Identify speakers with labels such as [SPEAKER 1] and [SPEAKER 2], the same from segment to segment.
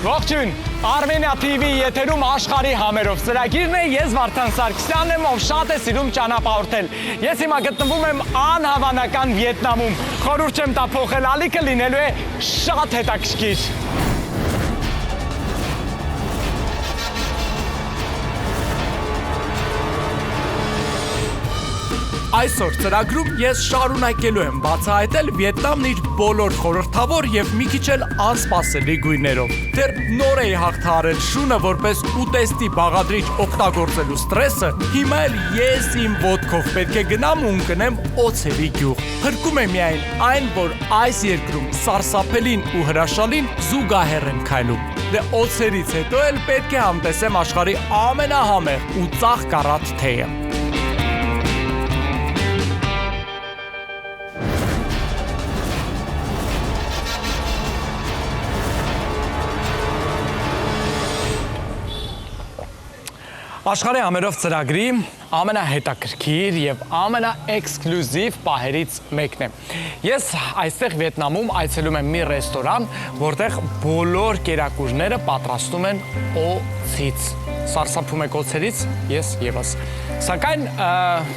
[SPEAKER 1] Ողջույն, Armenia TV եթերում աշխարհի համերով ծրագիրն է, ես Վարդան Սարգսյանն եմ, ով շատ է սիրում ճանապարհորդել։ Ես հիմա գտնվում եմ անհավանական Վիետնամում։ Խորհուրդ չեմ տա փոխել ալիքը, լինելու է շատ հետաքրքիր։ Այսօր ծրագրում ես շարունակելու եմ բացահայտել Վիետնամն իր բոլոր խորհրդավոր եւ մի քիչ էլ անսպասելի գույներով։ Դեռ նոր էի հաղթահարել շունը որպես ուտեստի բաղադրիչ օգտագործելու ստրեսը, հիմա էլ ես իմ ոտքով պետք է գնամ ու ընկնեմ օձերի գյուղ։ Փրկում է միայն այն, որ այս երկրում սարսափելին ու հրաշալին զուգահեռ են քայլում։ Դե օձերից հետո էլ պետք է համտեսեմ աշխարհի ամենահամեղ ու ծաղկառատ թեյը։ Աշխարհի համերով ծրագրի ամենահետաքրքիր եւ ամենաէքսկլյուզիվ պահերից մեկն է։ Ես այստեղ Վիետնամում այցելում եմ մի ռեստորան, որտեղ բոլոր կերակուրները պատրաստում են օձից։ Սարսափում եք օձերից, ես եւս։ Սակայն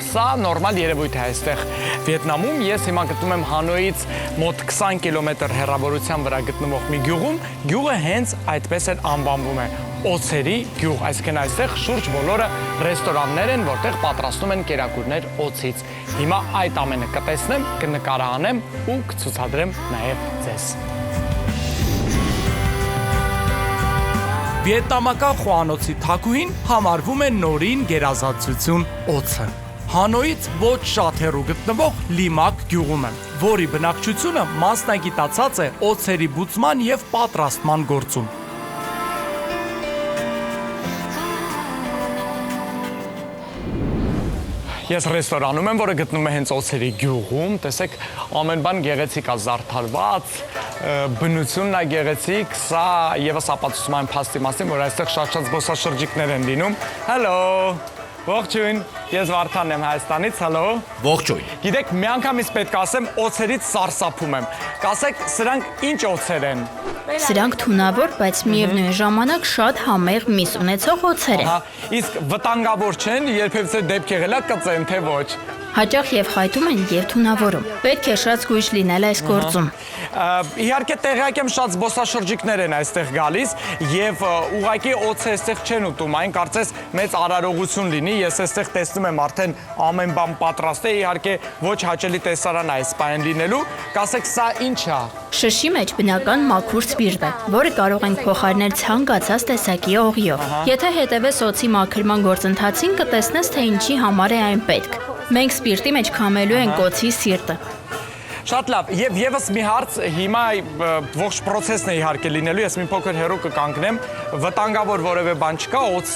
[SPEAKER 1] սա նորմալ երևույթ է այստեղ Վիետնամում։ Ես հիմա գտնվում եմ Հանոյից մոտ 20 կիլոմետր հեռավորության վրա գտնվող մի գյուղում։ Գյուղը հենց այդպես էլ անվանվում է օձերի գյուղ, այսինքն այստեղ շուրջ բոլորը ռեստորաններ են, որտեղ պատրաստում են կերակուրներ օձից։ Հիմա այդ ամենը կտեսնեմ, կնկարահանեմ ու կցուցադրեմ նաև ձեզ։ Վիետնամական խոհանոցի թագուհին համարվում է նորին գերազանցություն օձը։ Հանոյից ոչ շատ հեռու գտնվող Լիմակ գյուղում եմ, որի բնակչությունը մասնագիտացած է օձերի բուծման եւ պատրաստման գործում։ Ես ռեստորանում եմ, որը գտնվում է հենց օձերի գյուղում, տեսեք, ամեն բան գեղեցիկ է զարդարված, բնությունն է գեղեցիկ, սա եւս ապացուցում է փաստի մասին, որ այստեղ շատ զբոսաշրջիկներ են լինում։ Հալո, ողջույն, ես Վարդանն եմ Հայաստանից, հալո։
[SPEAKER 2] Ողջույն։
[SPEAKER 1] Գիտեք, միանգամից պետք է ասեմ, օձերից սարսափում եմ։ Կասեք, սրանք ինչ օձեր են։
[SPEAKER 3] Սրանք թունավոր, բայց միևնույն ժամանակ շատ համեղ միս ունեցող օձեր են։
[SPEAKER 1] Իսկ վտանգավոր չեն, երբևէ դեպք եղել է կծեն, թե ոչ։
[SPEAKER 3] Հաճախ եւ խայտում են եւ թունավորում։ Պետք է շատ զգույշ լինել այս գործում։
[SPEAKER 1] Իհարկե տեղյակ եմ, շատ զբոսաշրջիկներ են այստեղ գալիս եւ ուղղակի օձը այստեղ չեն ուտում, այն կարծես մեծ արարողություն լինի։ Ես այստեղ տեսնում եմ արդեն ամեն բան պատրաստ է, իհարկե ոչ հաճելի տեսարան է այս պահին լինելու։ Կասեք, սա ինչ է։
[SPEAKER 3] Շշի մեջ բնական մաքուր սպիրտ է, որը կարող ենք փոխարինել ցանկացած տեսակի օղիով։ Եթե հետևես օձի մաքրման գործընթացին, կտեսնես, թե ինչի համար է այն պետք։ Մենք սպիրտի մեջ քամելու ենք օձի սիրտը։
[SPEAKER 1] Շատ լավ, եւ եւս մի հարց, հիմա ողջ process-ն է իհարկե լինելու, ես մի փոքր հեռու կկանգնեմ, վտանգավոր որևէ բան չկա, օձ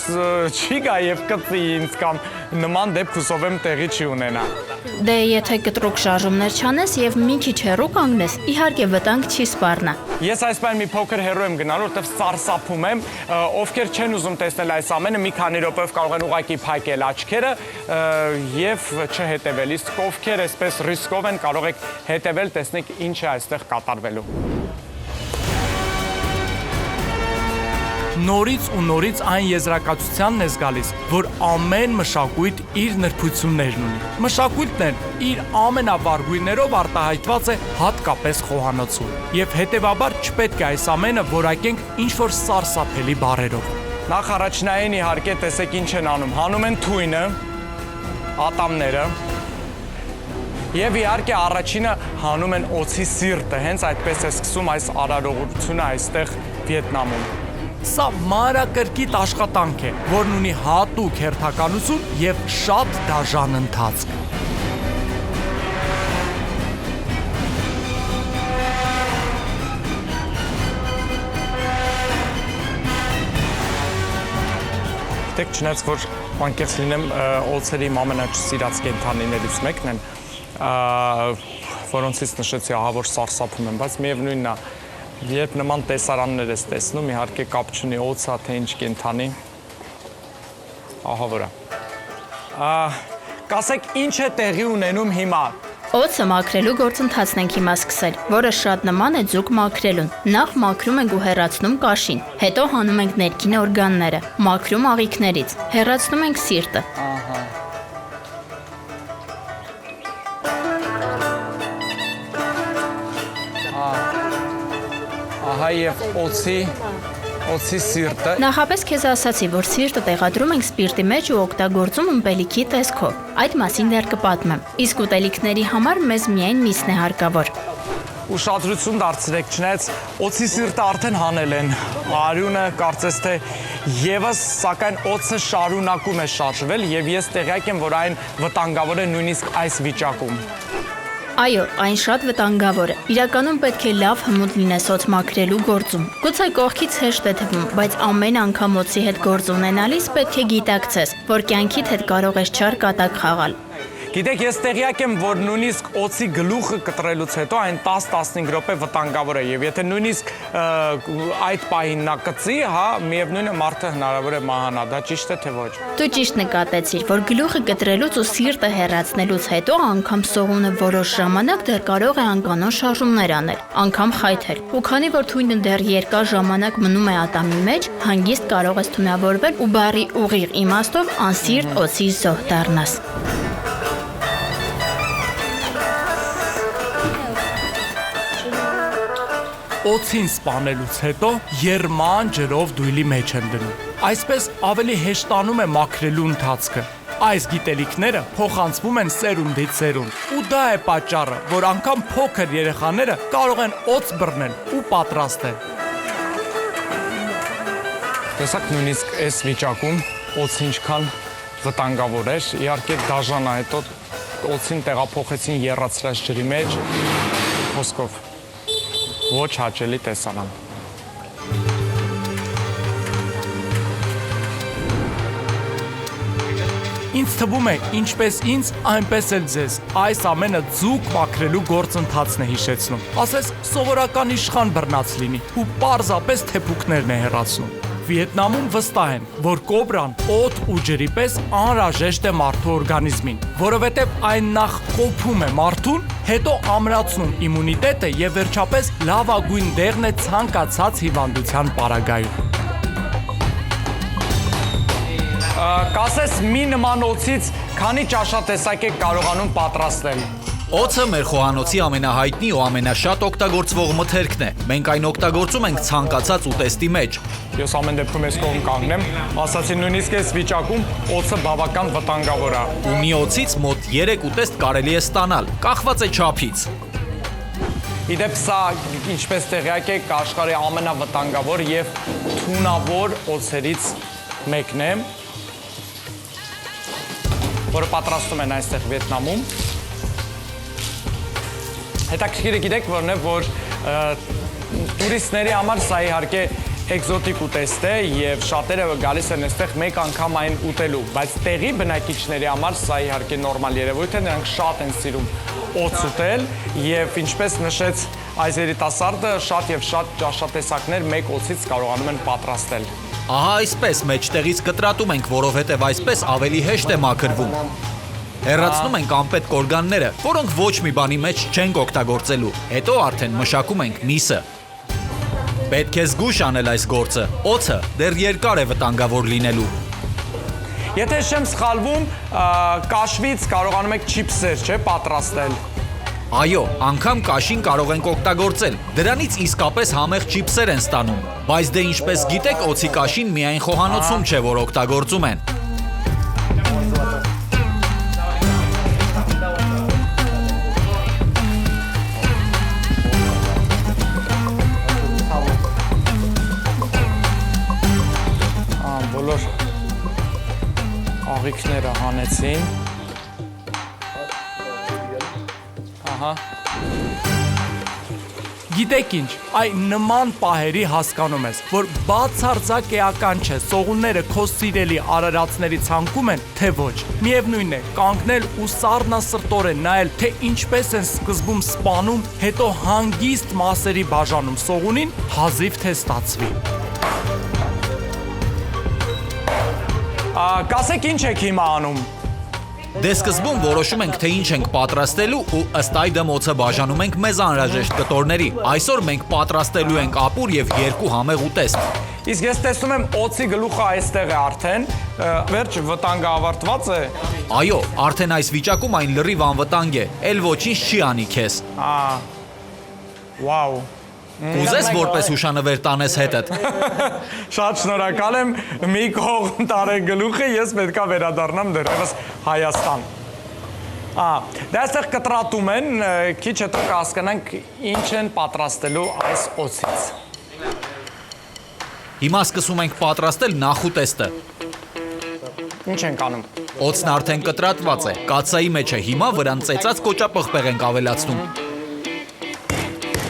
[SPEAKER 1] չի գա եւ կծի ինձ կամ նման դեպք հուսով եմ տեղի չի ունենա։
[SPEAKER 3] Դե եթե կտրուկ շարժումներ չանես եւ մի քիչ հեռու կանգնես, իհարկե վտանգ չի սպառնա։
[SPEAKER 1] Ես այս բան մի փոքր հեռու եմ գնալու, որտեղ սարսափում եմ, ովքեր չեն ուզում տեսնել այս ամենը, մի քանի րոպեով կարող են ուղղակի փակել աչքերը եւ չհետեւել, իսկ ովքեր այսպես ռիսկով են, կարող եք հետևել, տեսնեք ինչ է այստեղ կատարվելու։ Նորից ու նորից այն եզրակացությանն ես գալիս, որ ամեն մշակույթ իր նրբություններն ունի։ Մշակույթն էլ իր ամենավառ գույներով արտահայտված է հատկապես խոհանոցում։ Եվ հետևաբար չպետք է այս ամենը որակենք ինչ-որ սարսափելի բառերով։ Նախ առաջնային իհարկե տեսեք ինչ են անում։ Հանում են թույնը, ատամները, եւ իհարկե առաջինը հանում են օձի սիրտը, հենց այդպես է սկսում այս արարողությունը այստեղ Վիետնամում։ Սա մանրակրկիտ աշխատանք է, որն ունի հատուկ հերթականություն եւ շատ դաժան ընթացք։ Դեք չնայած որ անկեղծ լինեմ, օձերի ամենասիրած կենդանիներից մեկն են, որոնցից նշեցի ահավոր սարսափում եմ, բայց միևնույնն է, երբ նման տեսարաններ ես տեսնում, իհարկե կապ չունի օձա, թե ինչ կենդանի, ահա վրա։ Կասեք, ինչ է տեղի ունենում հիմա,
[SPEAKER 3] Օձը մաքրելու գործընթացն ենք հիմա սկսել, որը շատ նման է ձուկ մաքրելուն։ Նախ մաքրում ենք ու հեռացնում կաշին, հետո հանում ենք ներքին օրգանները, մաքրում աղիքներից, հեռացնում ենք սիրտը։
[SPEAKER 1] Ահա եւ օձի սիրտը։
[SPEAKER 3] Նախապես քեզ ասացի, որ սիրտը տեղադրում ենք սպիրտի մեջ ու օգտագործում ըմպելիքի տեսքով։ Այդ մասին դեռ կպատմեմ։ Իսկ ուտելիքների համար մեզ միայն միսն է հարկավոր։
[SPEAKER 1] Ուշադրություն դարձրեք, չնայած օձի սիրտը արդեն հանել են։ Արյունը կարծես թե եւս, սակայն օձը շարունակում է շարժվել եւ ես տեղյակ եմ, որ այն վտանգավոր է նույնիսկ այս վիճակում։
[SPEAKER 3] Այո, այն շատ վտանգավոր է։ Իրականում պետք է լավ հմուտ լինես օձ մաքրելու գործում։ Գուցե կողքից հեշտ է թվում, բայց ամեն անգամ օձի հետ գործ ունենալիս պետք է գիտակցես, որ կյանքիդ հետ կարող ես չար կատակ խաղալ։
[SPEAKER 1] Գիտեք, ես տեղյակ եմ, որ նույնիսկ օձի գլուխը կտրելուց հետո այն 10-15 րոպե վտանգավոր է եւ եթե նույնիսկ այդ պահին նա կծի, հա, միևնույնն է մարդը հնարավոր է մահանա, դա ճիշտ է թե ոչ։
[SPEAKER 3] Դու ճիշտ նկատեցիր, որ գլուխը կտրելուց ու սիրտը հեռացնելուց հետո անգամ սողունը որոշ ժամանակ դեռ կարող է անկանոն շարժումներ անել, անգամ խայթել։ Ու քանի որ թույնը դեռ երկար ժամանակ մնում է ատամի մեջ, հանգիստ կարող ես թունավորվել ու բառի ուղիղ իմաստով անսիրտ օձի զոհ դառնաս։
[SPEAKER 1] Օձին սպանելուց հետո երման ջրով դույլի մեջ են դնում։ Այսպես ավելի հեշտանում է մաքրելու ընթացքը։ Այս գիտելիքները փոխանցվում են սերունդից սերունդ։ Ու դա է պատճառը, որ անգամ փոքր երեխաները կարող են օձ բռնել ու պատրաստել։ Տեսակ նույնիսկ այս վիճակում օձը ինչքան վտանգավոր էր, իհարկե դաժան է, հետո օձին տեղափոխեցին եռացրած ջրի մեջ, խոսքով ոչ հաճելի տեսարան։ Ինձ թվում է, ինչպես ինձ, այնպես էլ ձեզ, այս ամենը ձուկ մաքրելու գործընթացն է հիշեցնում։ Ասես սովորական իշխան բռնած լինի ու պարզապես թեփուկներն է հեռացնում։ Վիետնամում վստահ են, որ կոբրան օդ ու ջրի պես անհրաժեշտ է մարդու օրգանիզմին, որովհետև այն նախ խոփում է մարդուն, հետո ամրացնում իմունիտետը եւ վերջապես լավագույն դեղն է ցանկացած հիվանդության պարագայում։ Կասես մի նման օձից քանի ճաշատեսակ եք կարողանում պատրաստել։
[SPEAKER 2] Օձը մեր խոհանոցի ամենահայտնի ու ամենաշատ օգտագործվող մթերքն է։ Մենք այն օգտագործում ենք ցանկացած ուտեստի մեջ։
[SPEAKER 1] Ես ամեն դեպքում ես կողմ կանգնեմ, ասացի նույնիսկ այս վիճակում օձը բավական վտանգավոր է։
[SPEAKER 2] Ու մի օձից մոտ 3 ուտեստ կարելի է ստանալ, կախված է չափից։
[SPEAKER 1] Իդեպ սա, ինչպես տեղյակ եք, աշխարհի ամենավտանգավոր եւ թունավոր օձերից մեկն է, որը պատրաստում են այստեղ Վիետնամում։ Հետաքրքիրը գիտեք որն է, որ տուրիստների համար սա իհարկե էկզոտիկ ուտեստ է եւ շատերը գալիս են այստեղ մեկ անգամ այն ուտելու, բայց տեղի բնակիչների համար սա իհարկե նորմալ երևույթ է, նրանք շատ են սիրում օձ ուտել եւ ինչպես նշեց այս երիտասարդը, շատ եւ շատ ճաշատեսակներ մեկ օձից կարողանում են պատրաստել։
[SPEAKER 2] Ահա այսպես մեջտեղից կտրատում ենք, որովհետև այսպես ավելի հեշտ է մաքրվում։ Հեռացնում ենք անպետք օրգանները, որոնք ոչ մի բանի մեջ չենք օգտագործելու, հետո արդեն մշակում ենք միսը։ Պետք է զգույշ անել այս գործը, օձը դեռ երկար է վտանգավոր լինելու։
[SPEAKER 1] Եթե չեմ սխալվում, կաշվից կարողանում եք չիփսեր, չէ՞, պատրաստել։
[SPEAKER 2] Այո, անգամ կաշին կարող ենք օգտագործել, դրանից իսկապես համեղ չիփսեր են ստանում, բայց դե ինչպես գիտեք, օձի կաշին միայն խոհանոցում չէ, որ օգտագործում են։
[SPEAKER 1] Բոլոր աղիքները հանեցին։ Ահա։ Գիտեք ինչ, այն նման պահերի հասկանում ես, որ բացարձակ էական չէ, սողունները քո սիրելի արարածների ցանկում են, թե ոչ։ Միևնույն է, կանգնել ու սառնասրտորեն նայել, թե ինչպես են սկզբում սպանում, հետո հանգիստ մասերի բաժանում սողունին, հազիվ թե ստացվի։ Կասեք ինչ եք հիմա անում։
[SPEAKER 2] Դե սկզբում որոշում ենք, թե ինչ ենք պատրաստելու ու ըստ այդմ օձը բաժանում ենք մեզ անհրաժեշտ կտորների։ Այսօր մենք պատրաստելու ենք ապուր եւ 2 համեղ ուտեստ։
[SPEAKER 1] Իսկ ես տեսնում եմ օծի գլուխը այստեղ է արդեն, վերջ վտանգը ավարտված է։
[SPEAKER 2] Այո, արդեն այս վիճակում այն լրիվ անվտանգ է, էլ ոչինչ չի անի քեզ։
[SPEAKER 1] Վաու։
[SPEAKER 2] Կուզես որպես հուշանվեր տանես հետդ։
[SPEAKER 1] Շատ շնորհակալ եմ, մի կողմ տարեք գլուխը, ես պետքա վերադառնամ դեռևս Հայաստան։ Դա այստեղ կտրատում են, քիչ հետո կհասկանանք ինչ են պատրաստելու այս օծից։
[SPEAKER 2] Հիմա սկսում ենք պատրաստել նախուտեստը։
[SPEAKER 1] Ինչ ենք անում։
[SPEAKER 2] Օծն արդեն կտրատված է, կաթսայի մեջ է, հիմա վրան ծեծած կոճապղպեղ ենք ավելացնում։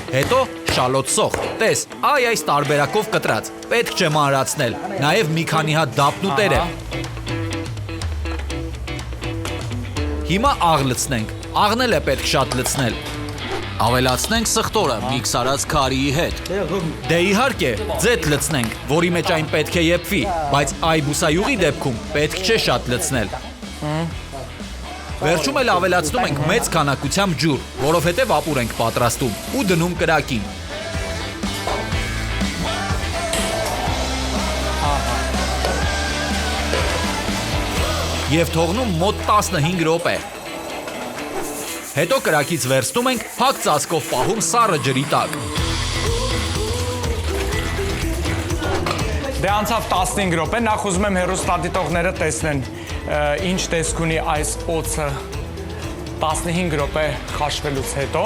[SPEAKER 2] Հետո շալոտ սոխ, տես, այս տարբերակով կտրած, պետք չէ մանրացնել, նաև մի քանի հատ դափնուտեր է։ Հիմա աղ լցնենք, աղն էլ է պետք շատ լցնել։ Ավելացնենք սխտորը միքս արած քարիի հետ։ Դե իհարկե, ձետ լցնենք, որի մեջ այն պետք է եփվի, բայց այ բուսայուղի դեպքում պետք չէ շատ լցնել։ Վերջում էլ ավելացնում ենք մեծ քանակությամբ ջուր, որովհետև ապուր ենք պատրաստում ու դնում կրակին։ Եվ թողնում մոտ 15 րոպե։ Հետո կրակից վերցնում ենք, փակ ծածկով պահում սառը ջրի տակ։
[SPEAKER 1] Դե անցավ 15 րոպե, նախ ուզում եմ հեռուստադիտողները տեսնեն ինչ տեսք ունի այս օծը 15 րոպե քաշվելուց հետո։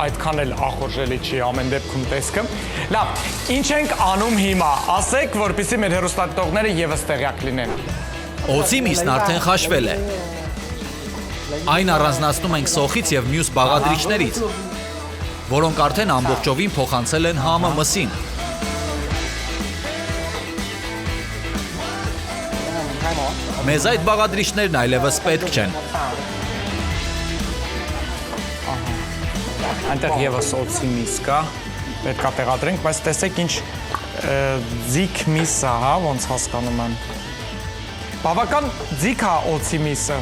[SPEAKER 1] Այդքան էլ ախորժելի չի ամեն դեպքում տեսքը։ Լավ, ինչ ենք անում հիմա, ասեք, որպեսզի մեր հեռուստադիտողները ևս տեղյակ լինեն։
[SPEAKER 2] Օծի միսն արդեն խաշվել է։ Այն առանձնացնում ենք սոխից եւ մյուս բաղադրիչներից, որոնք արդեն ամբողջովին փոխանցել են համը մսին։ Մեզ այդ բաղադրիչներն այլևս պետք չեն։
[SPEAKER 1] Այնտեղ ևս օծի միս կա, պետքա տեղադրենք, բայց տեսեք ինչ ձիգ միս է, հա, ոնց հասկանում եմ։ Բավական ձիգ է օծի միսը։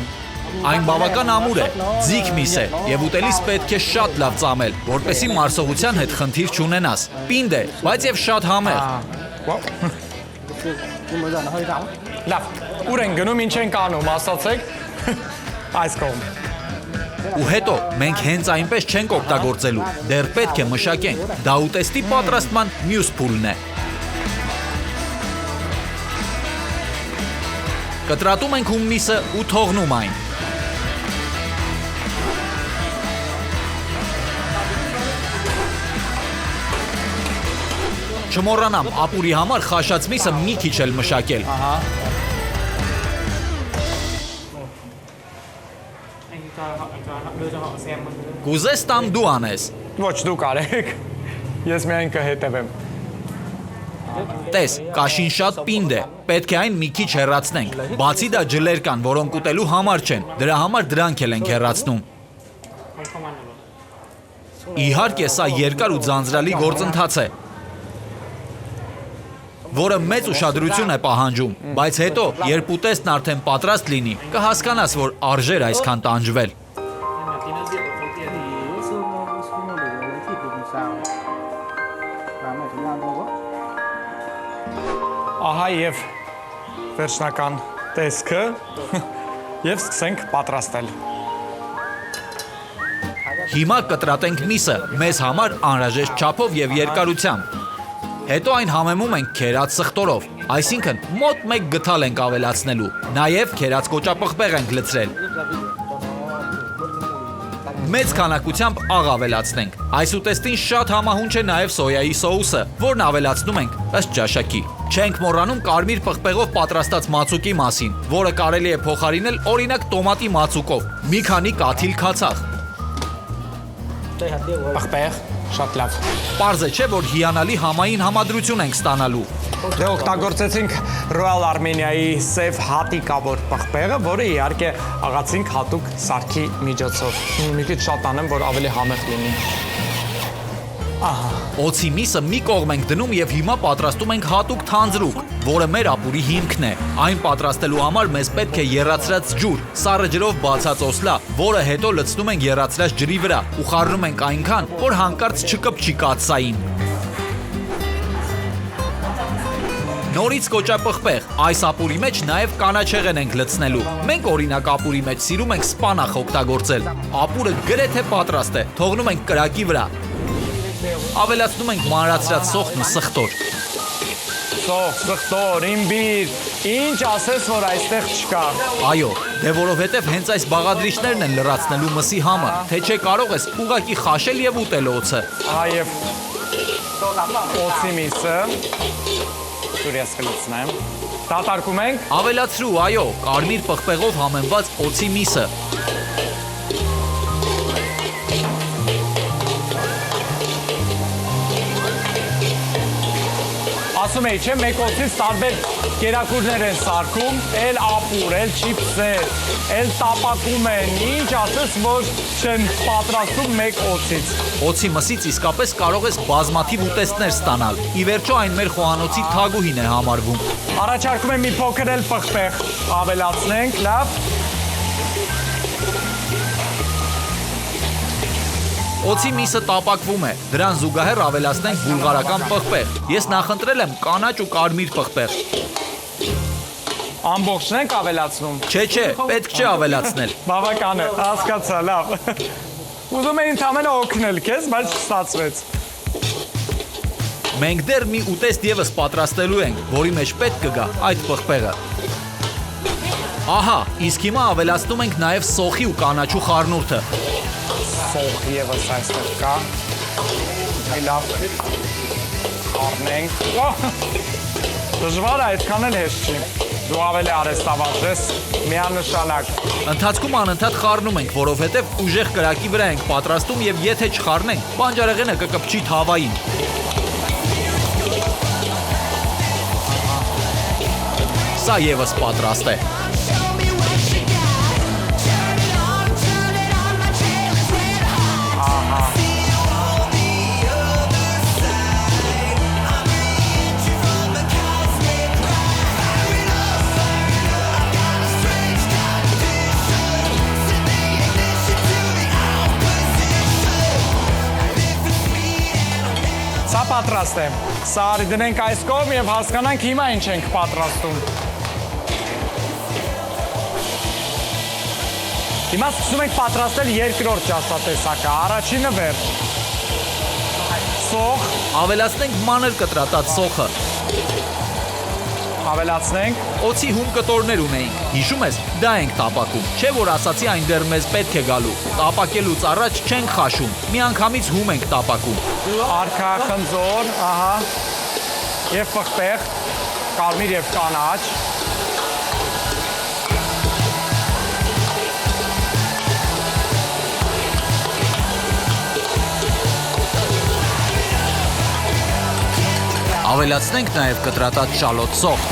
[SPEAKER 2] Այն բավական ամուր է, ձիգ միս է եւ ուտելիս պետք է շատ լավ ծամել, որպեսզի մարսողության հետ խնդիր չունենաս։ Պինդ է, բայց եւ շատ համեղ։
[SPEAKER 1] Լավ, ուր են գնում, ինչ ենք անում, ասացեք։ Այս կողմ։
[SPEAKER 2] Ու հետո մենք հենց այնպես չենք օգտագործելու, դեռ պետք է մշակենք։ Դա ուտեստի պատրաստման մյուս փուլն է։ Կտրատում ենք հումմիսը ու թողնում այն։ Չմոռանամ ապուրի համար խաշած միսը մի քիչ էլ մշակել։ Կուզես տամ դու անես։
[SPEAKER 1] Ոչ, դու կարեք, ես միայն կհետևեմ։
[SPEAKER 2] Տես, կաշին շատ պինդ է, պետք է այն մի քիչ հեռացնենք։ Բացի դա ջլեր կան, որոնք ուտելու համար չեն, դրա համար դրանք էլ ենք հեռացնում։ Իհարկե, սա երկար ու ձանձրալի գործընթաց է, որը մեծ ուշադրություն է պահանջում, բայց հետո, երբ ուտեստն արդեն պատրաստ լինի, կհասկանաս, որ արժեր այսքան տանջվել։
[SPEAKER 1] Ահա եւ վերջնական տեսքը եւ սկսենք պատրաստել։
[SPEAKER 2] Հիմա կտրատենք միսը մեզ համար անհրաժեշտ չափով եւ երկարությամբ։ Հետո այն համեմում ենք քերած սխտորով, այսինքն մոտ 1 գթալ ենք ավելացնելու, նաև քերած կոճապղպեղ ենք լցրել։ Մեծ քանակությամբ աղ ավելացնենք։ Այս ուտեստին շատ համահունչ է նաև սոյայի սոուսը, որն ավելացնում ենք ըստ ճաշակի։ Չենք մոռանում կարմիր պղպեղով պատրաստած մածուկի մասին, որը կարելի է փոխարինել օրինակ տոմատի մածուկով, մի քանի կաթիլ քացախ։
[SPEAKER 1] Պղպեղ, շատ լավ։
[SPEAKER 2] Պարզ է չէ, որ հիանալի համային համադրություն ենք ստանալու։
[SPEAKER 1] Դե օգտագործեցինք Royal Armenia-ի սև հատիկավոր պղպեղը, որը իհարկե աղացինք հատուկ սարքի միջոցով։ Մի քիչ շատ անեմ, որ ավելի համեղ լինի։
[SPEAKER 2] Օձի միսը մի կողմ ենք դնում եւ հիմա պատրաստում ենք հատուկ թանձրուկ, որը մեր ապուրի հիմքն է։ Այն պատրաստելու համար մեզ պետք է եռացրած ջուր, սառը ջրով բացած օսլա, որը հետո լցնում ենք եռացրած ջրի վրա ու խառնում ենք այնքան, որ հանկարծ չկպչի կաթսային։ Նորից կոճապղպեղ, այս ապուրի մեջ նաև կանաչեղեն ենք լցնելու։ Մենք օրինակ ապուրի մեջ սիրում ենք սպանախ օգտագործել։ Ապուրը գրեթե պատրաստ է, թողնում ենք կրակի վրա։ Ավելացնում ենք մանրացրած սոխն ու սխտոր։
[SPEAKER 1] Սոխ, սխտոր, իմբիր, ինչ ասես, որ այստեղ չկա։
[SPEAKER 2] Այո, դե որովհետև հենց այս բաղադրիչներն են լրացնելու մսի համը, թե չէ կարող ես ուղղակի խաշել եւ ուտել օձը։
[SPEAKER 1] Այև օձի միսը դուր ես խլացնեմ։ Դատարկում ենք։
[SPEAKER 2] Ավելացրու, այո, կարմիր պղպեղով համեմված օձի միսը։
[SPEAKER 1] Ասում էի, չէ, մեկ օձից տարբեր կերակուրներ են սարքում, էլ ապուր, էլ չիպսեր, էլ տապակում են, ինչ ասես, որ չեն պատրաստում մեկ օձից։
[SPEAKER 2] Օձի մսից իսկապես կարող ես բազմաթիվ ուտեստներ ստանալ։ Ի վերջո այն մեր խոհանոցի թագուհին է համարվում։
[SPEAKER 1] Առաջարկում եմ մի փոքր էլ պղպեղ ավելացնենք, լավ։
[SPEAKER 2] Օձի միսը տապակվում է, դրան զուգահեռ ավելացնենք բուլղարական պղպեղ։ Ես նախընտրել եմ կանաչ ու կարմիր պղպեղ։
[SPEAKER 1] Ամբողջն ենք ավելացնում։
[SPEAKER 2] Չէ, պետք չէ ավելացնել։
[SPEAKER 1] Բավական է, հասկացա, լավ։ Ուզում էի ընդամենը օգնել քեզ, բայց չստացվեց։
[SPEAKER 2] Մենք դեռ մի ուտեստ եւս պատրաստելու ենք, որի մեջ պետք կգա այդ պղպեղը։ Ահա, իսկ հիմա ավելացնում ենք նաեւ սոխի ու կանաչու խառնուրդը։
[SPEAKER 1] Սոխ եւս այստեղ կա։ Լավ։ Խառնենք։ Դժվար է, այդքան էլ հեշտ չի։ Դու ավելի արեստավարժ ես, միանշանակ։
[SPEAKER 2] Ընթացքում անընդհատ խառնում ենք, որովհետև ուժեղ կրակի վրա ենք պատրաստում եւ եթե չխառնենք, բանջարեղենը կկպչի թավային։ Սա եւս պատրաստ է։
[SPEAKER 1] Սա պատրաստ է։ Սա արի դնենք այս կողմ եւ հասկանանք հիմա ինչ ենք պատրաստում։ Հիմա սկսում ենք պատրաստել երկրորդ ճաշատեսակը, առաջինը վերջ։ Սոխ,
[SPEAKER 2] Ավելացնենք մանր կտրատած սոխը։
[SPEAKER 1] ավելացնենք։
[SPEAKER 2] Օձի հում կտորներ ունեինք։ Հիշում ես, դա ենք տապակում։ Չէ որ ասացի այն դեռ մեզ պետք է գալու։ Տապակելուց առաջ չենք խաշում։ Միանգամից հում ենք տապակում։
[SPEAKER 1] Արքա, խնձոր, ահա։ Եվ պղպեղ, կարմիր եւ կանաչ։
[SPEAKER 2] Ավելացնենք նաև կտրատած շալոտ սոխ։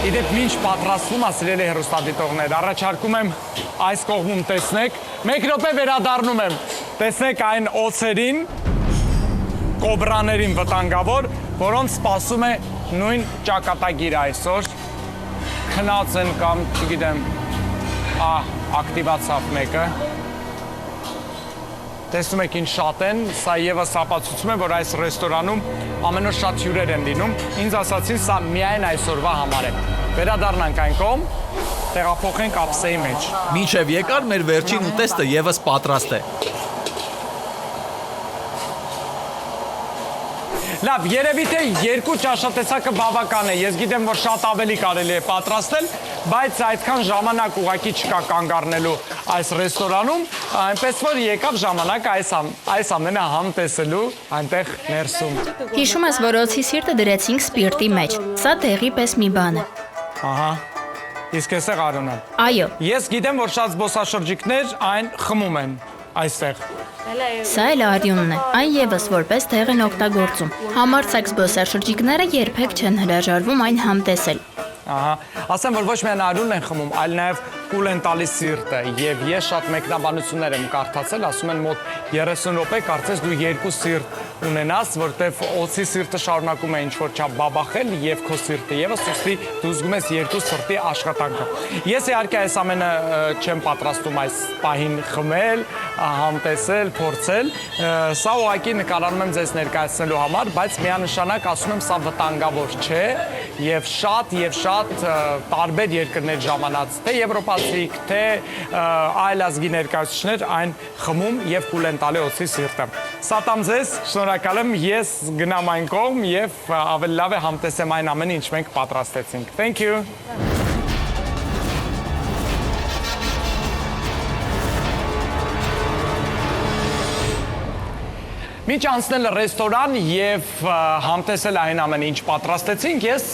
[SPEAKER 1] Իդեպ մինչ պատրաստվում է, սիրելի հեռուստադիտողներ, առաջարկում եմ այս կողմում տեսնեք, մեկ րոպե վերադառնում եմ, տեսնեք այն օձերին, կոբրաներին վտանգավոր, որոնց սպասում է նույն ճակատագիրը այսօր, քնած են կամ, չգիտեմ, ակտիվացավ մեկը, տեսնում եք ինչ շատ են, սա եւս ապացուցում է, որ այս ռեստորանում ամենուր շատ հյուրեր են լինում, ինձ ասացին, սա միայն այսօրվա համար է, վերադառնանք այն կողմ, տեղափոխենք ափսեի մեջ։
[SPEAKER 2] Մինչև եկար մեր վերջին ուտեստը եւս պատրաստ է։
[SPEAKER 1] Լավ, երևի թե երկու ճաշատեսակը բավական է, ես գիտեմ, որ շատ ավելի կարելի է պատրաստել, բայց այդքան ժամանակ ուղղակի չկա կանգ առնելու այս ռեստորանում, այնպես որ եկավ ժամանակ այս ամենը համ տեսելու այնտեղ ներսում։
[SPEAKER 3] Հիշում ես, որ օձի սիրտը դրեցինք սպիրտի մեջ։ Սա դեղի պես մի բան է։
[SPEAKER 1] Ահա, իսկ էստեղ Արոնը։
[SPEAKER 3] Այո,
[SPEAKER 1] Ես գիտեմ, որ շատ զբոսաշրջիկներ այն խմում են։ այստեղ։
[SPEAKER 3] Սա էլ արյունն է, այն եւս որպես դեղ են օգտագործում։ Համարձակ զբոսաշրջիկները երբեք չեն հրաժարվում այն համտեսել։
[SPEAKER 1] Ահա, ասեմ, որ ոչ միայն արյունն են խմում, այլ նաև կուլ են տալիս սիրտը եւ ես շատ մեկնաբանություններ եմ կարդացել, ասում են մոտ 30 րոպե կարծես դու երկու սիրտ ունենաս, որտեվ օծի սիրտը շարունակում է ինչ-որ չափ բաբախել եւ քո սիրտը եւս ուստի դու զգում ես երկու սրտի աշխատանքը։ Ես իհարկե այս ամենը չեմ պատրաստում այս պահին խմել, համտեսել, փորձել, սա ուղղակի նկարանում եմ ձեզ ներկայացնելու համար, բայց միանշանակ ասում եմ սա վտանգավոր չէ եւ շատ տարբեր երկրներ ժամանած թե եվրոպացիք, թե այլ ազգի ներկայացուցիչներ այն խմում եւ կուլ են տալի օծի սիրտը։ Սատամ ձեզ, շնորհակալ եմ, ես գնամ այն կողմ եւ ավելի լավ է համտեսեմ այն ամենը, ինչ մենք պատրաստեցինք։ Thank you. Մինչ անցնել ռեստորան եւ համտեսել այն ամենը, ինչ պատրաստեցինք, ես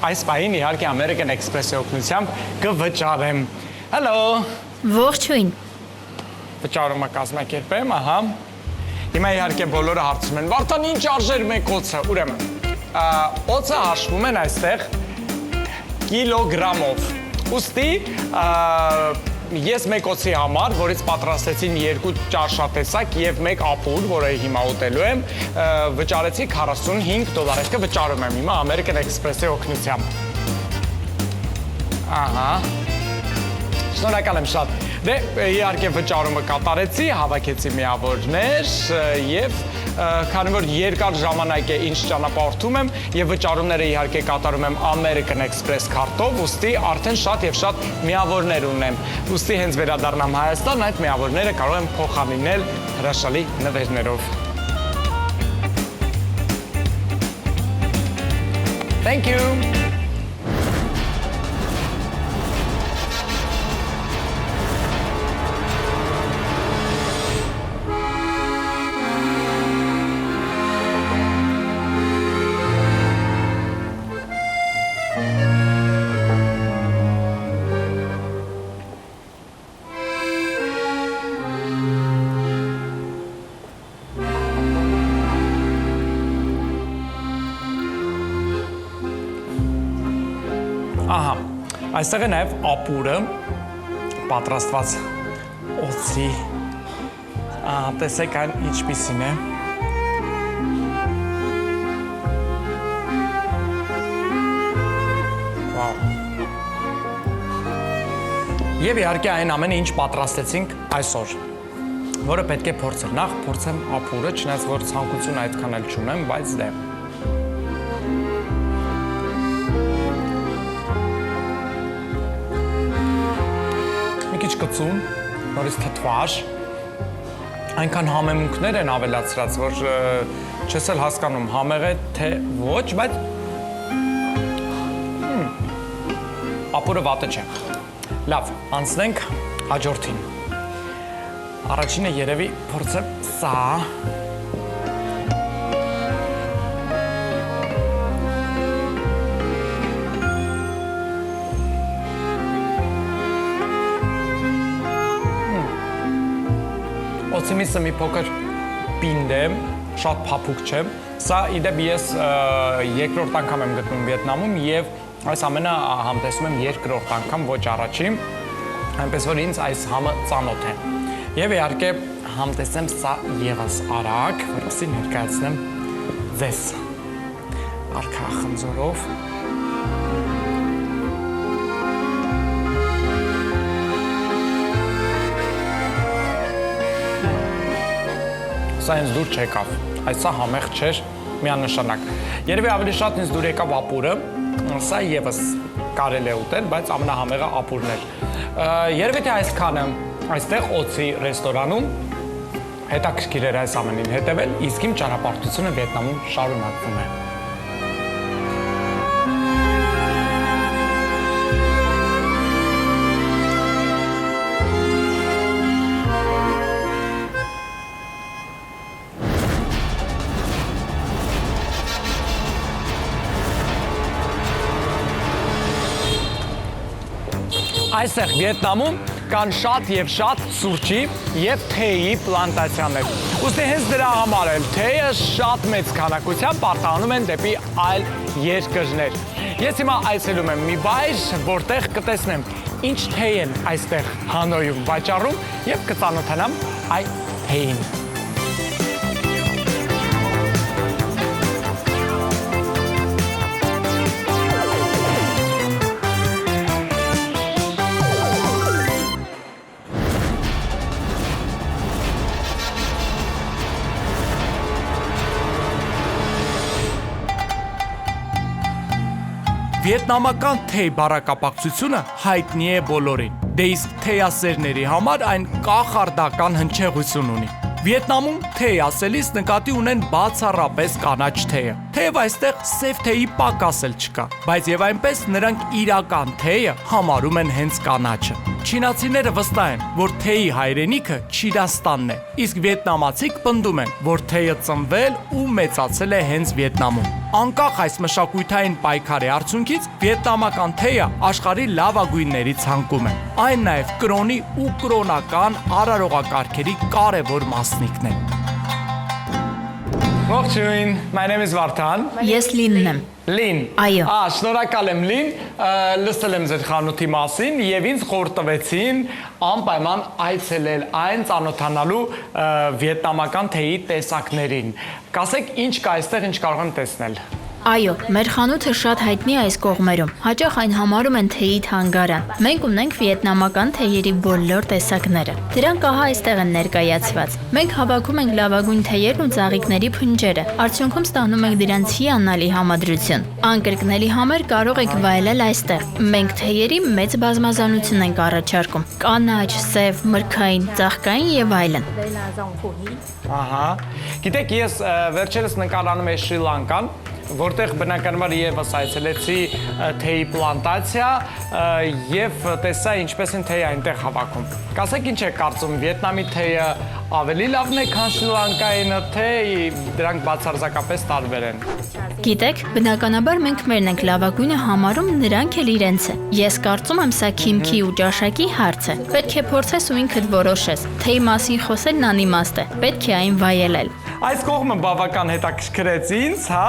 [SPEAKER 1] այս պահին իհարկե American Express-ի օգնությամբ կվճարեմ։ Hello։
[SPEAKER 3] Ողջույն։
[SPEAKER 1] Վճարումը կազմակերպեմ, ահա։ Հիմա իհարկե բոլորը հարցում են. «Վարդան, ինչ արժեր մեկ օծը»։ Ուրեմն, օծը հաշվում են այստեղ կիլոգրամով։ Ուստի ես մեկ օծի համար, որից պատրաստեցին 2 ճաշատեսակ եւ 1 ապուր, որը հիմա ուտելու եմ, վճարեցի $45, այսինքն վճարում եմ հիմա American Express-ի օգնությամբ։ Ահա։ Շնորհակալ եմ շատ։ Դե իհարկե վճարումը կատարեցի, հավաքեցի միավորներ եւ քանի որ երկար ժամանակ է ինչ ճանապարհորդում եմ եւ վճարումները իհարկե կատարում եմ American Express քարտով, ուստի արդեն շատ եւ շատ միավորներ ունեմ։ Ուստի հենց վերադառնամ Հայաստան, այդ միավորները կարող եմ փոխարինել հրաշալի նվերներով։ Thank you. Ահա, այստեղ է նաև ապուրը, պատրաստված օծի, տեսեք այն ինչպիսին է։ Վաու։ Եվ իհարկե այն ամենը, ինչ պատրաստեցինք այսօր, որը պետք է փորձել։ Նախ փորձեմ ապուրը, չնայած որ ցանկություն այդքան էլ չունեմ, բայց դե։ Կծուն, նորից թթվար, այնքան համեմունքներ են ավելացրած, որ չես էլ հասկանում համեղ է, թե ոչ, բայց ապուրը վատը չէ։ Լավ, անցնենք հաջորդին։ Առաջինը երևի փորձեմ սա։ Օծի միսը մի փոքր պինդ է, շատ փափուկ չէ։ Սա իդեպ ես երկրորդ անգամ եմ գտնում Վիետնամում եւ այս ամենը համտեսում եմ երկրորդ անգամ, ոչ առաջին, այնպես որ ինձ այս համը ծանոթ է։ Եվ իհարկե համտեսեմ սա եւս արագ, որպեսզի ներկայացնեմ ձեզ արքա խնձորով։ Սա ինձ դուր չեկավ, այս սա համեղ չէր միանշանակ։ Երևի ավելի շատ ինձ դուր եկավ ապուրը, սա եւս կարելի է ուտել, բայց ամենահամեղը ապուրն էր։ Երևի թե այսքանը այստեղ օծի ռեստորանում հետաքրքիր էր այս ամենին հետևել, իսկ իմ ճանապարհորդությունը Վիետնամում շարունակվում է։ Այստեղ Վիետնամում կան շատ եւ շատ սուրճի եւ թեյի պլանտացիաներ։ Ուստի հենց դրա համար էլ թեյը շատ մեծ քանակությամբ արտահանում են դեպի այլ երկրներ։ Ես հիմա այցելում եմ մի վայր, որտեղ կտեսնեմ ինչ թեյ են այստեղ Հանոյում վաճառում եւ կծանոթանամ այդ թեյին։ Վիետնամական թեյ բառակապակցությունը հայտնի է բոլորին։ Դե իսկ թեյասերների համար այն կախարդական հնչեղություն ունի։ Վիետնամում թեյ ասելիս նկատի ունեն բացառապես կանաչ թեյը։ Թեև այստեղ սև թեյի պակաս էլ չկա, բայց եւ այնպես նրանք իրական թեյը համարում են հենց կանաչը։ Չինացիները վստահ են, որ թեյի հայրենիքը Չինաստանն է, իսկ վիետնամացիք պնդում են, որ թեյը ծնվել ու մեծացել է հենց Վիետնամում։ Անկախ այս մշակութային պայքարի արդյունքից վիետնամական թեյը աշխարհի լավագույնների ցանկում է։ Այն նաև կրոնի ու կրոնական արարողակարգերի կարևոր մասնիկն է։ Ողջույն, my name is Վարդան։
[SPEAKER 3] Ես Լինն եմ։
[SPEAKER 1] Լին։
[SPEAKER 3] Այո։
[SPEAKER 1] Շնորհակալ եմ Լին, լսել եմ ձեր խանութի մասին եւ ինձ խորհուրդ տվեցին անպայման այցելել այն ծանոթանալու վիետնամական թեյի տեսակներին։ Կասեք ինչ կա այստեղ, ինչ կարող եմ տեսնել։
[SPEAKER 3] Այո, մեր խանութը շատ հայտնի է այս կողմերում։ Հաճախ այն համարում են թեյի թանգարան։ Մենք ունենք վիետնամական թեյերի բոլոր տեսակները։ Դրանք ահա այստեղ են ներկայացված։ Մենք հավաքում ենք լավագույն թեյերն ու ծաղիկների փնջերը։ Արդյունքում ստանում ենք դրանց հիանալի համադրություն։ Անկրկնելի համեր կարող եք վայելել այստեղ։ Մենք թեյերի մեծ բազմազանություն ենք առաջարկում՝ կանաչ, սև, մրգային, ծաղկային եւ այլն։
[SPEAKER 1] Ահա։ Գիտեք, ես վերջերս նկարանում եմ Շրի Լանկան, որտեղ բնականաբար եւս այցելեցի թեյի պլանտացիա եւ տեսա ինչպես են թեյը այնտեղ հավաքում։ Կասեք ինչ է կարծում, Վիետնամի թեյը ավելի լավն է, քան Շրի Լանկայինը, թե դրանք բացարձակապես տարբեր են։
[SPEAKER 3] Գիտեք, բնականաբար մենք մերն ենք լավագույնը համարում, նրանք էլ իրենցը։ Ես կարծում եմ սա քիմքի ու ճաշակի հարց է։ Պետք է փորձես ու ինքդ որոշես։ Թեյի մասին խոսելն անիմաստ է։ Պետք է այն վայելել։
[SPEAKER 1] Այս կողմը բավական հետաքրքրեց ինձ, հա,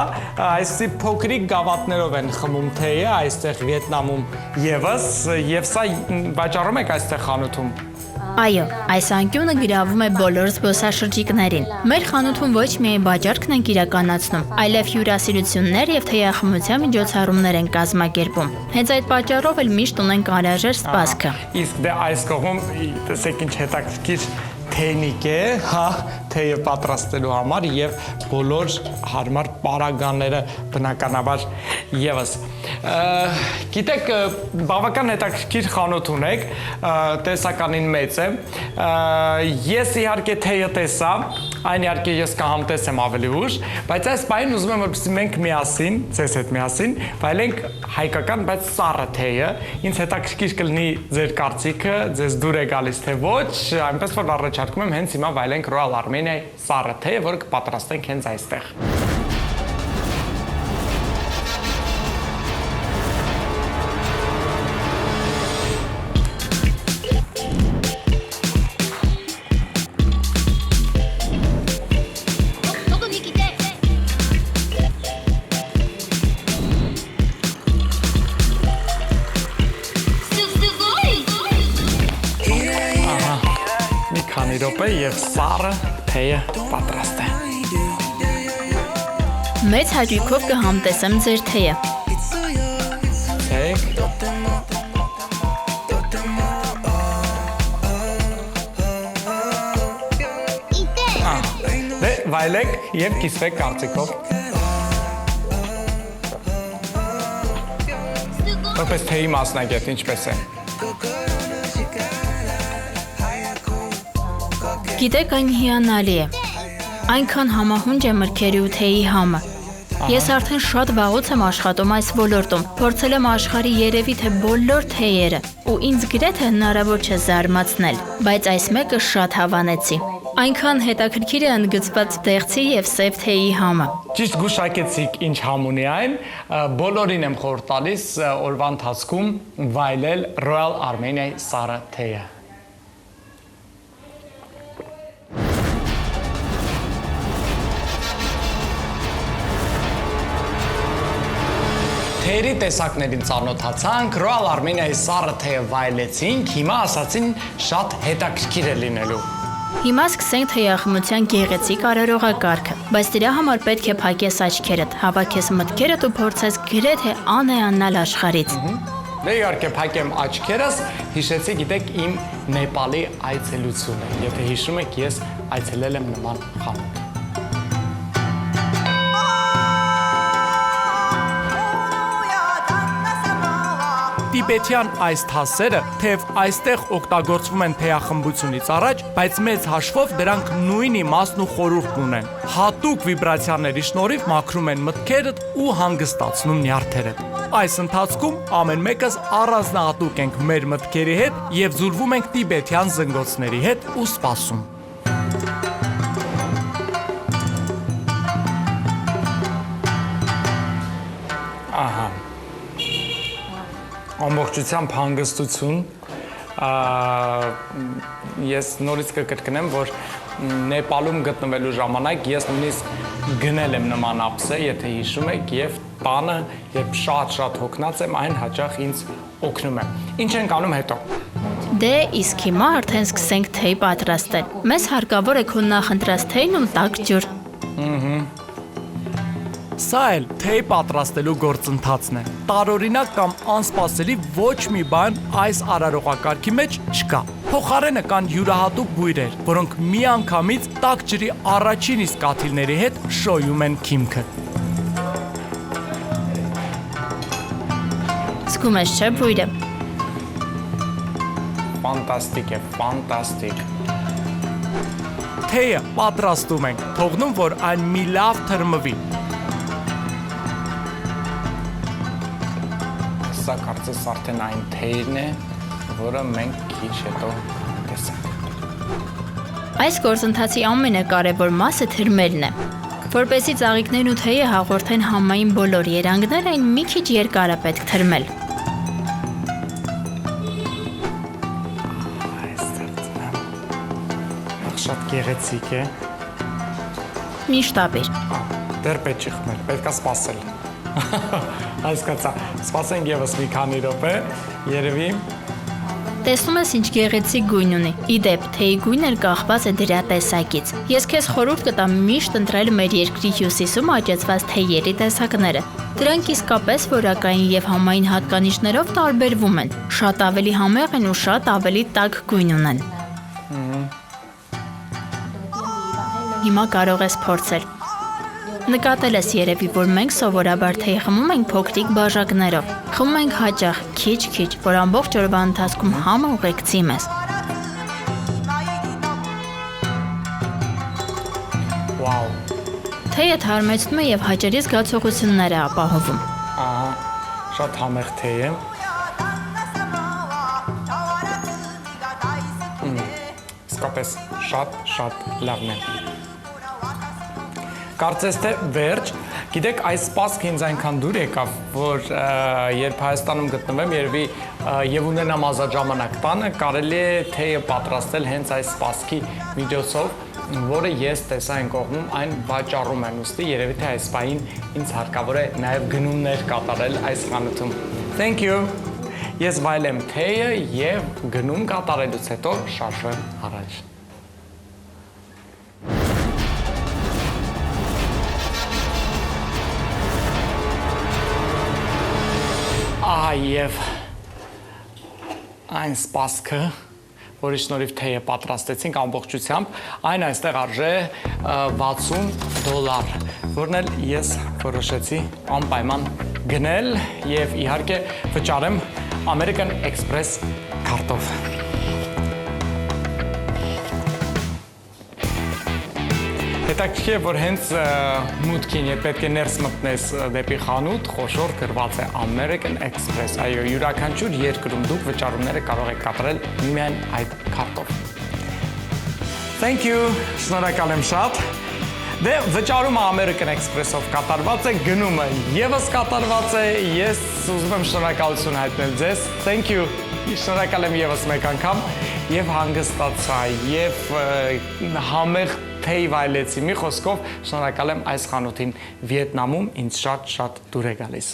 [SPEAKER 1] այսպիսի փոքրիկ գավաթներով են խմում թեյը այստեղ Վիետնամում եւս, եւ սա վաճառում եք այստեղ խանութում։
[SPEAKER 3] Այո, այս անկյունը գրավում է բոլոր զբոսաշրջիկներին։ Մեր խանութում ոչ միայն վաճառքն ենք իրականացնում, այլև հյուրասիրություններ եւ թեյախմության միջոցառումներ են կազմակերպում։ Հենց այդ պատճառով էլ միշտ ունենք անհրաժեշտ սպասքը։
[SPEAKER 1] Իսկ դե այս կողմում տեսեք ինչ հետաքրքիր թեյնիկ է, հա, թեյը պատրաստելու համար եւ բոլոր հարմար պարագաները բնականաբար եւս։ Գիտեք, բավական հետաքրքիր խանութ ունեք, տեսականին մեծ է։ Ես իհարկե թեյը տեսա, այն իհարկե ես կհամտեսեմ ավելի ուշ, բայց այս պահին ուզում եմ որպեսզի մենք միասին, ձեզ հետ միասին, վայելենք հայկական, բայց սառը թեյը։ Ինձ հետաքրքիր կլինի ձեր կարծիքը, ձեզ դուր է գալիս թե ոչ, այնպես որ առաջարկում եմ հենց հիմա վայելենք Royal Armenia սառը թեյը, որը կպատրաստենք հենց այստեղ։ Քանի րոպե եւ սառը թեյը պատրաստ է։
[SPEAKER 3] Մեծ հաճույքով կհամտեսեմ ձեր թեյը։
[SPEAKER 1] Թեյ։ Դե վայելեք եւ կիսվեք կարծիքով։ Որպես թեյի մասնագետ ինչպես է։
[SPEAKER 3] Գիտեք, այն հիանալի է։ Այնքան համահունչ է մրգերի ու թեյի համը։ Ես արդեն շատ վաղուց եմ աշխատում այս ոլորտում, փորձել եմ աշխարհի երևի թե բոլոր թեյերը, ու ինձ գրեթե հնարավոր չէ զարմացնել, բայց այս մեկը շատ հավանեցի։ Այնքան հետաքրքիր է ընդգծված դեղցի եւ սև թեյի համը։
[SPEAKER 1] Ճիշտ գուշակեցիք ինչ համ ունի այն, բոլորին եմ խորհուրդ տալիս օրվա ընթացքում վայելել Royal Armenia սառը թեյը։ թեյերի տեսակներին ծանոթացանք, Royal Armenia-ի սառը թեյը վայելեցինք, հիմա ասացին շատ հետաքրքիր է լինելու։
[SPEAKER 3] Հիմա սկսենք թեյախմության գեղեցիկ արարողակարգը, բայց դրա համար պետք է փակես աչքերդ, հավաքես մտքերդ ու փորձես գրեթե անհեանալ աշխարհից։
[SPEAKER 1] Դե իհարկե փակեմ աչքերս, հիշեցի, գիտեք, իմ Նեպալի այցելությունը։ Եթե հիշում եք, ես այցելել եմ նման խանութ։ Տիբետյան այս թասերը, թեև այստեղ օգտագործվում են թեյախմբությունից առաջ, բայց մեծ հաշվով դրանք նույն իմաստն ու խորհուրդն ունեն։ Հատուկ վիբրացիաների շնորհիվ մաքրում են մտքերդ ու հանգստացնում նյարդերդ։ Այս ընթացքում ամեն մեկս առանձնահատուկ ենք մեր մտքերի հետ եւ զուլվում ենք տիբետյան զնգոցների հետ ու սպասում։ Ահա։ Ամբողջությամբ հանգստություն, ես նորից կկրկնեմ, որ Նեպալում գտնվելու ժամանակ ես նույնիսկ գնել եմ նման ափսե, եթե հիշում եք, եւ տանը, երբ շատ հոգնած եմ, այն հաճախ ինձ օգնում է։ Ինչ ենք անում հետո։
[SPEAKER 3] Դե իսկ հիմա արդեն սկսենք թեյ պատրաստել։ Մեզ հարկավոր է քո նախընտրած թեյն ու տաք ջուր։
[SPEAKER 1] Սա էլ թեյ պատրաստելու գործընթացն է։ Տարօրինակ կամ անսպասելի ոչ մի բան այս արարողակարգի մեջ չկա։ Փոխարենը կան յուրահատուկ բույրեր, որոնք միանգամից տաք ջրի առաջին իսկ կաթիլների հետ շոյում են քիմքը։
[SPEAKER 3] Զգում ես չէ բույրը։
[SPEAKER 1] Ֆանտաստիկ է, ֆանտաստիկ։ Թեյը պատրաստում ենք, թողնում, որ այն մի լավ թրմվի։ Սա կարծես արդեն այն թեյրն է, որը մենք քիչ հետո տեսանք։
[SPEAKER 3] Այս գործընթացի ամենակարևոր մասը թրմելն է։ Որպեսզի ծաղիկներն ու թեյը հաղորդեն համային բոլոր երանգները, այն մի քիչ երկար է պետք թրմել։
[SPEAKER 1] Շատ գեղեցիկ է։
[SPEAKER 3] Միշտ ապիր։
[SPEAKER 1] Դեռ պետք չի խմել, պետք է սպասել։ Հասկացա, սպասենք եւս մի քանի րոպե, երևի։
[SPEAKER 3] Տեսնում ես ինչ գեղեցիկ գույն ունի։ Իդեպ, թեյի գույնը կախված է դրա տեսակից։ Ես քեզ խորհուրդ կտամ միշտ ընտրել մեր երկրի հյուսիսում աճեցված թեյերի տեսակները։ Դրանք իսկապես որակային եւ համային հատկանիշներով տարբերվում են։ Շատ ավելի համեղ են ու շատ ավելի տաք գույն ունեն։ Հիմա կարող ես փորձել։ Նկատել ես երևի, որ մենք սովորաբար թեյ խմում ենք փոքրիկ բաժակներով։ Խմում ենք հաճախ, քիչ, որ ամբողջ օրվա ընթացքում համը ուղեկցի մեզ։
[SPEAKER 1] Վաու։
[SPEAKER 3] Թեյը թարմեցնում է եւ հաճելի զգացողություններ է ապահովում։
[SPEAKER 1] Ահա, շատ համեղ թեյ է։ Իսկապես շատ լավն է։ Կարծես թե վերջ, գիտեք, այս սպասքը ինձ այնքան դուր եկավ, որ երբ Հայաստանում գտնվեմ, երևի եւ ունենամ ազատ ժամանակ տանը, կարելի է թեյը պատրաստել հենց այս սպասքի միջոցով, որը ես տեսա այն կողմում, այն վաճառում են, ուստի երևի թե այս պահին ինձ հարկավոր է նաեւ գնումներ կատարել այս խանութում։ Thank you։ Ես վայելեմ թեյը եւ գնում կատարելուց հետո շարժվեմ առաջ։ Եվ այն սպասքը, որի շնորհիվ թեյը պատրաստեցինք ամբողջությամբ, այն այստեղ արժե $60, որն էլ ես որոշեցի անպայման գնել եւ իհարկե վճարեմ American Express քարտով։ Հետաքրքիր է, որ հենց մուտքին, երբ պետք է ներս մտնես դեպի խանութ, խոշոր գրված է American Express։ Այո, յուրաքանչյուր երկրում դուք վճարումները կարող եք կատարել միայն այդ քարտով։ Thank you, շնորհակալ եմ շատ։ Դե վճարումը American Express-ով կատարված է, գնումը եւս կատարված է, ես ուզում եմ շնորհակալություն հայտնել ձեզ։ Thank you, շնորհակալ եմ եւս մեկ անգամ եւ հանգստացա եւ համեղ թեյ վայելեցի, մի խոսքով շնորհակալ եմ այս խանութին Վիետնամում ինձ շատ դուր է գալիս։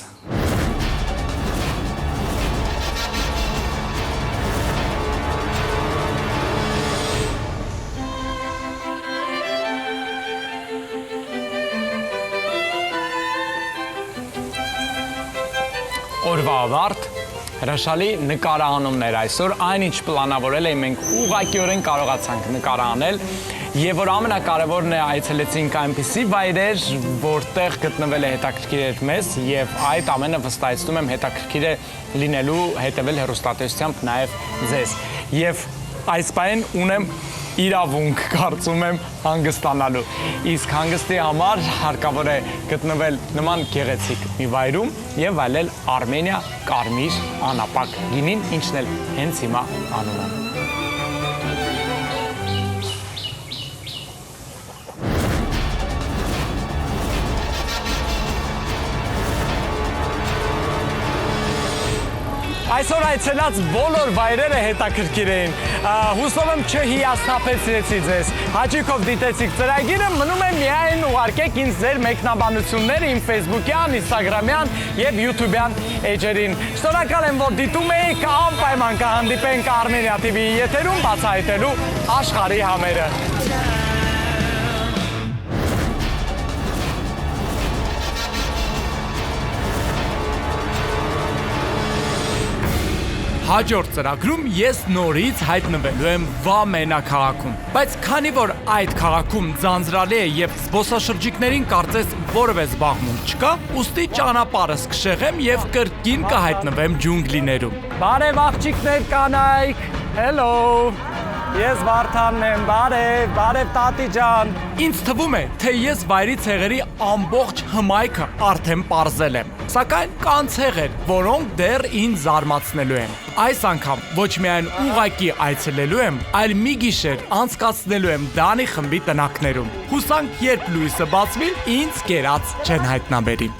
[SPEAKER 1] ավարտ։ Հրաշալի նկարահանումներ այսօր, այնինչ պլանավորել էինք մենք ուղղակիորեն կարողացանք նկարահանել, եւ որ ամենակարևորն է այցելեցինք այնպիսի վայրեր, որտեղ գտնվել է հետաքրքիր էր մեզ եւ այդ ամենը վստահեցնում եմ հետաքրքիր է լինելու հետեւել հեռուստատեսությամբ նաեւ ձեզ։ Եվ այս պայն ունեմ իրավունք կարծում եմ հանգստանալու։ Իսկ հանգստի համար հարկավոր է գտնվել նման գեղեցիկ մի վայրում եւ վայելել Արմենիա կարմիր անապակ գինին, ինչն էլ հենց հիմա անում եմ։ Այսօր այցելած բոլոր վայրերը հետաքրքիր էին։ Հուսով եմ չհիասթափեցրեցի ձեզ։ Հաճույքով դիտեցիք ծրագիրը, մնում է միայն ուղարկեք ինձ ձեր մեկնաբանությունները իմ Facebook-յան, Instagram-յան եւ YouTube-յան էջերին։ Շնորհակալ եմ, որ դիտում եք, անպայման կհանդիպենք Armenia TV-ի եթերում բացահայտելու աշխարհի համերը։ Հաջորդ ծրագրում ես նորից հայտնվելու եմ Վա մենաքաղաքում, բայց քանի որ այդ քաղաքում ձանձրալի է եւ զբոսաշրջիկներին կարծես որևէ զբաղմունք չկա, ուստի ճանապարհս կշեղեմ եւ կրկին կհայտնվեմ ջունգլիներում։ Բարև աղջիկներ կանայք, hello։ Ես Վարդանն եմ, բարև տատի ջան։ Ինձ թվում է, թե ես վայրի ցեղերի ամբողջ հմայքը արդեն պարզել եմ, սակայն կան ցեղեր, որոնք դեռ ինձ զարմացնելու են։ Այս անգամ ոչ միայն ուղակի այցելելու եմ, այլ մի գիշեր անցկացնելու եմ Դանի խմբի տնակներում։ Հուսանք, երբ լույսը բացվի, ինձ կերած չեն հայտնաբերի։